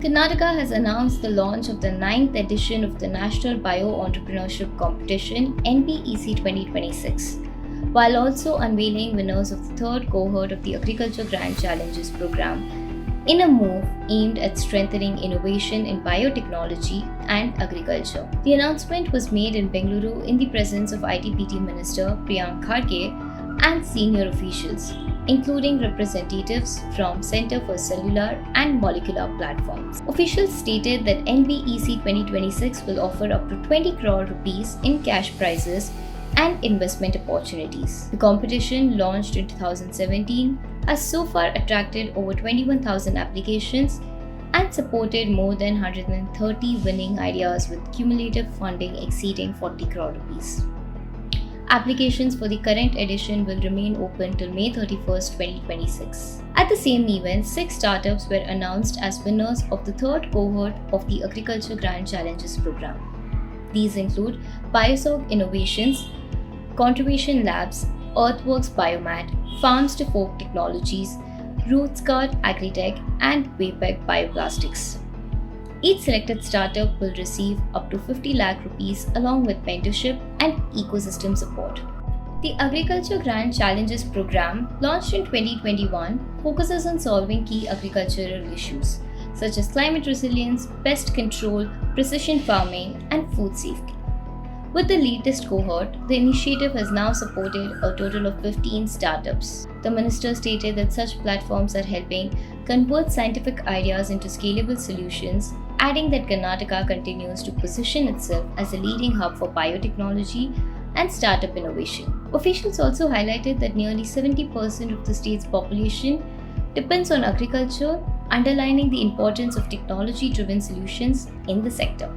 Karnataka has announced the launch of the 9th edition of the National Bio-Entrepreneurship Competition NBEC 2026, while also unveiling winners of the third cohort of the Agriculture Grand Challenges program in a move aimed at strengthening innovation in biotechnology and agriculture. The announcement was made in Bengaluru in the presence of ITPT Minister Priyank Kharge and senior officials, including representatives from Center for Cellular and Molecular Platforms. Officials stated that NBEC 2026 will offer up to 20 crore rupees in cash prizes and investment opportunities. The competition, launched in 2017, has so far attracted over 21,000 applications and supported more than 130 winning ideas with cumulative funding exceeding 40 crore rupees. Applications for the current edition will remain open till May 31st, 2026. At the same event, 6 startups were announced as winners of the third cohort of the Agriculture Grand Challenges program. These include Biotech Innovations, Conservation Labs, Earthworks Biomat, Farms to Fork Technologies, Rootscard Agritech, and Biotech Bioplastics. Each selected startup will receive up to 50 lakh rupees along with mentorship and ecosystem support. The Agriculture Grand Challenges program, launched in 2021, focuses on solving key agricultural issues such as climate resilience, pest control, precision farming, and food safety. With the latest cohort, the initiative has now supported a total of 15 startups. The minister stated that such platforms are helping convert scientific ideas into scalable solutions, adding that Karnataka continues to position itself as a leading hub for biotechnology and startup innovation. Officials also highlighted that nearly 70% of the state's population depends on agriculture, underlining the importance of technology-driven solutions in the sector.